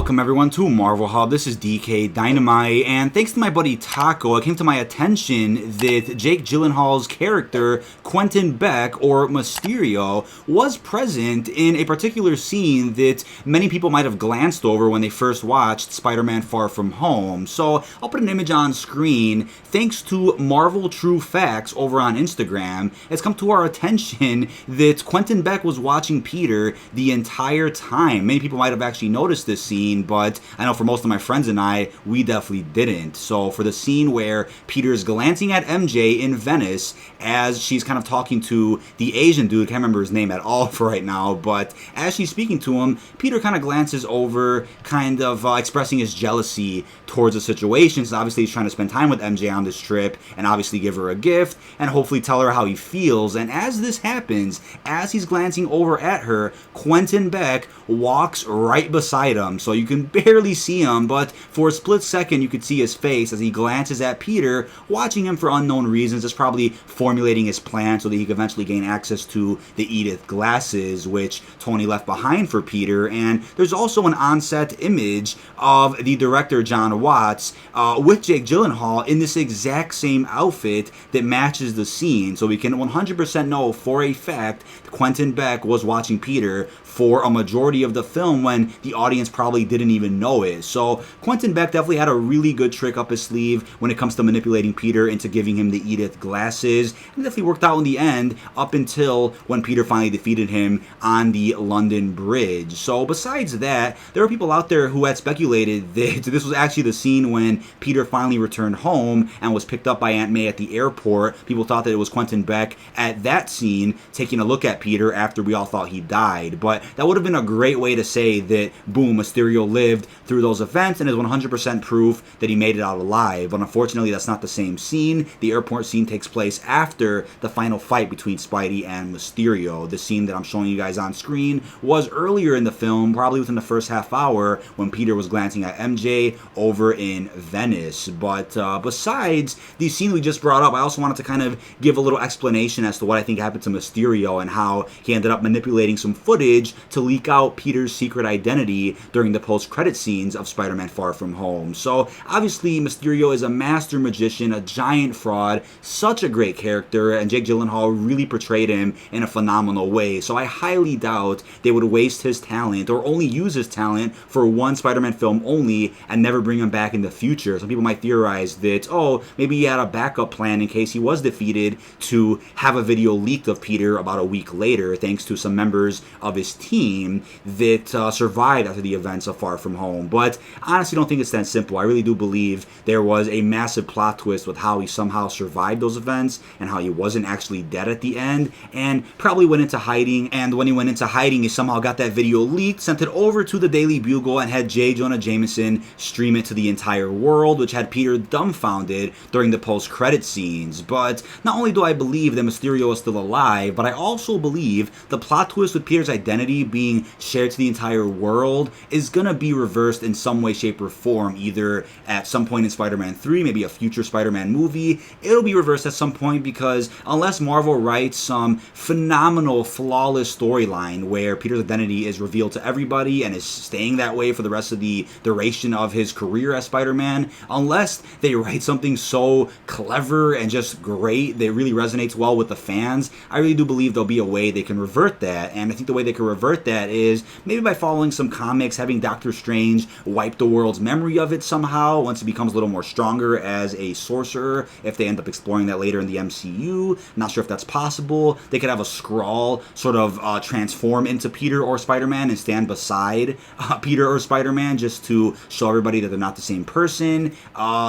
Welcome everyone to Marvel Hub. This is DK Dynamite, and thanks to my buddy Taco, it came to my attention that Jake Gyllenhaal's character, Quentin Beck, or Mysterio, was present in a particular scene that many people might have glanced over when they first watched Spider-Man Far From Home. So I'll put an image on screen. Thanks to Marvel True Facts over on Instagram, it's come to our attention that Quentin Beck was watching Peter the entire time. Many people might have actually noticed this scene, but I know for most of my friends and I, we definitely didn't. So for the scene where Peter is glancing at MJ in Venice as she's kind of talking to the Asian dude, can't remember his name at all for right now, but as she's speaking to him, Peter kind of glances over, kind of expressing his jealousy towards the situation. So obviously he's trying to spend time with MJ on this trip and obviously give her a gift and hopefully tell her how he feels. And as this happens, as he's glancing over at her, Quentin Beck walks right beside him. So you can barely see him, but for a split second you could see his face as he glances at Peter, watching him for unknown reasons. Just probably formulating his plan so that he could eventually gain access to the Edith glasses, which Tony left behind for Peter. And there's also an on-set image of the director John Watts with Jake Gyllenhaal in this exact same outfit that matches the scene. So we can 100% know for a fact Quentin Beck was watching Peter for a majority of the film when the audience probably didn't even know it. So Quentin Beck definitely had a really good trick up his sleeve when it comes to manipulating Peter into giving him the Edith glasses. And definitely worked out in the end up until when Peter finally defeated him on the London Bridge. So besides that, there are people out there who had speculated that this was actually the scene when Peter finally returned home and was picked up by Aunt May at the airport. People thought that it was Quentin Beck at that scene taking a look at Peter after we all thought he died. But that would have been a great way to say that, boom, Mysterio lived through those events and is 100% proof that he made it out alive. But unfortunately, that's not the same scene. The airport scene takes place after the final fight between Spidey and Mysterio. The scene that I'm showing you guys on screen was earlier in the film, probably within the first half hour, when Peter was glancing at MJ over in Venice. But besides the scene we just brought up, I also wanted to kind of give a little explanation as to what I think happened to Mysterio and how he ended up manipulating some footage to leak out Peter's secret identity during the post-credit scenes of Spider-Man Far From Home. So obviously Mysterio is a master magician, a giant fraud, such a great character, and Jake Gyllenhaal really portrayed him in a phenomenal way. So I highly doubt they would waste his talent or only use his talent for one Spider-Man film only and never bring him back in the future. Some people might theorize that, oh, maybe he had a backup plan in case he was defeated to have a video leaked of Peter about a week later, thanks to some members of his team that survived after the events of Far From Home. But I honestly don't think it's that simple. I really do believe there was a massive plot twist with how he somehow survived those events and how he wasn't actually dead at the end and probably went into hiding. And when he went into hiding, he somehow got that video leaked, sent it over to the Daily Bugle, and had J. Jonah Jameson stream it to the entire world, which had Peter dumbfounded during the post-credit scenes. But not only do I believe that Mysterio is still alive, but I also believe the plot twist with Peter's identity being shared to the entire world is gonna be reversed in some way, shape, or form, either at some point in Spider-Man 3, maybe a future Spider-Man movie. It'll be reversed at some point because unless Marvel writes some phenomenal, flawless storyline where Peter's identity is revealed to everybody and is staying that way for the rest of the duration of his career as Spider-Man, unless they write something so clever and just great that really resonates well with the fans, I really do believe there'll be a way they can revert that. And I think the way they can revert that is maybe by following some comics, having Doctor Strange wipe the world's memory of it somehow once it becomes a little more stronger as a sorcerer, if they end up exploring that later in the MCU. Not sure if that's possible. They could have a Skrull sort of transform into Peter or Spider-Man and stand beside Peter or Spider-Man just to show everybody that they're not the same person.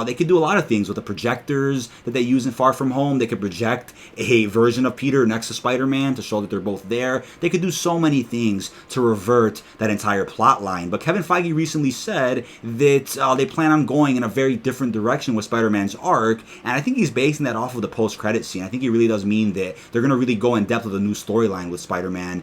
They could do a lot of things with the projectors that they use in Far From Home. They could project a version of Peter next to Spider-Man to show that they're both there. They could do so many things to revert that entire plot line. But Kevin Feige recently said that they plan on going in a very different direction with Spider-Man's arc, and I think he's basing that off of the post-credit scene. I think he really does mean that they're going to really go in depth with a new storyline with Spider-Man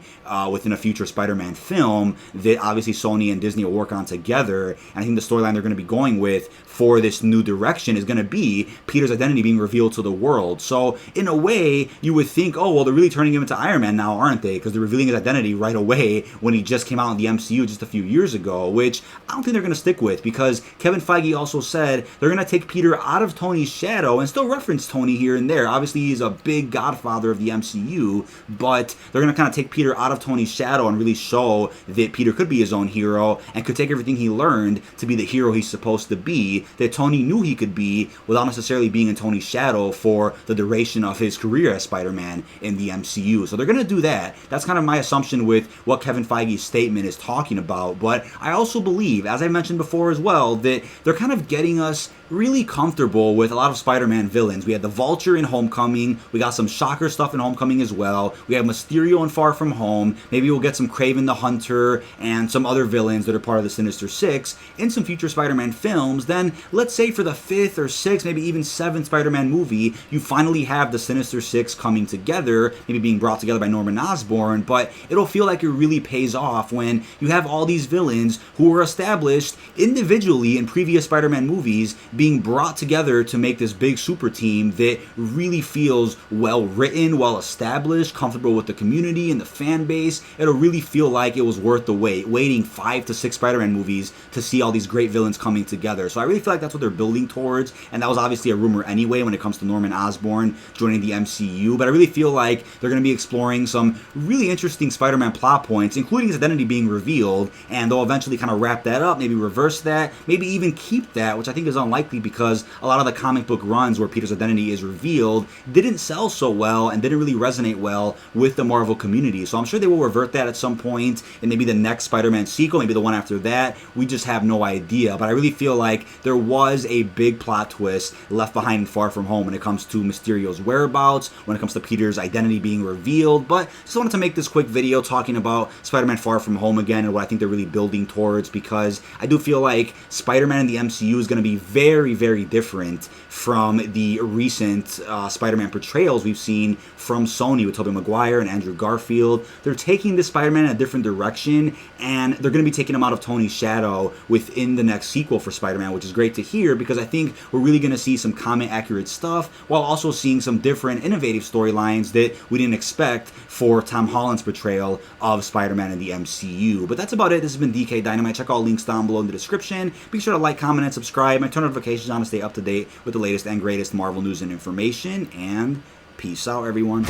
within a future Spider-Man film that obviously Sony and Disney will work on together. And I think the storyline they're going to be going with for this new direction is going to be Peter's identity being revealed to the world. So in a way, you would think, oh, well, they're really turning him into Iron Man now, aren't they? Because they're revealing his identity right away when he just came out in the MCU just a few years ago. hero, which I don't think they're going to stick with, because Kevin Feige also said they're going to take Peter out of Tony's shadow and still reference Tony here and there. Obviously, he's a big godfather of the MCU, but they're going to kind of take Peter out of Tony's shadow and really show that Peter could be his own hero and could take everything he learned to be the hero he's supposed to be, that Tony knew he could be without necessarily being in Tony's shadow for the duration of his career as Spider-Man in the MCU. So they're going to do that. That's kind of my assumption with what Kevin Feige's statement is talking about. But I also believe, as I mentioned before as well, that they're kind of getting us really comfortable with a lot of Spider-Man villains. We had the Vulture in Homecoming. We got some Shocker stuff in Homecoming as well. We have Mysterio in Far From Home. Maybe we'll get some Kraven the Hunter and some other villains that are part of the Sinister Six in some future Spider-Man films. Then, let's say for the 5th or 6th, maybe even 7th Spider-Man movie, you finally have the Sinister Six coming together, maybe being brought together by Norman Osborn, but it'll feel like it really pays off when you have all these villains who were established individually in previous Spider-Man movies being brought together to make this big super team that really feels well written, well established, comfortable with the community and the fan base. It'll really feel like it was worth the wait, waiting 5 to 6 Spider-Man movies to see all these great villains coming together. So I really feel like that's what they're building towards, and that was obviously a rumor anyway when it comes to Norman Osborn joining the MCU, but I really feel like they're going to be exploring some really interesting Spider-Man plot points, including his identity being revealed, and they'll eventually kind of wrap that up, maybe reverse that, maybe even keep that, which I think is unlikely because a lot of the comic book runs where Peter's identity is revealed didn't sell so well and didn't really resonate well with the Marvel community. So I'm sure they will revert that at some point in maybe the next Spider-Man sequel, maybe the one after that. We just have no idea. But I really feel like there was a big plot twist left behind in Far From Home when it comes to Mysterio's whereabouts, when it comes to Peter's identity being revealed. But just wanted to make this quick video talking about Spider-Man Far From Home again and what I think they're really building towards, because I do feel like Spider-Man in the MCU is going to be very, very different from the recent Spider-Man portrayals we've seen from Sony with Tobey Maguire and Andrew Garfield. They're taking this Spider-Man in a different direction, and they're going to be taking him out of Tony's shadow within the next sequel for Spider-Man, which is great to hear, because I think we're really going to see some comic-accurate stuff while also seeing some different, innovative storylines that we didn't expect for Tom Holland's portrayal of Spider-Man in the MCU. But that's about it. This has been DK Dynamite. Check all links down below in the description. Be sure to like, comment, and subscribe, and turn notifications on to stay up to date with the latest and greatest Marvel news and information. And peace out, everyone.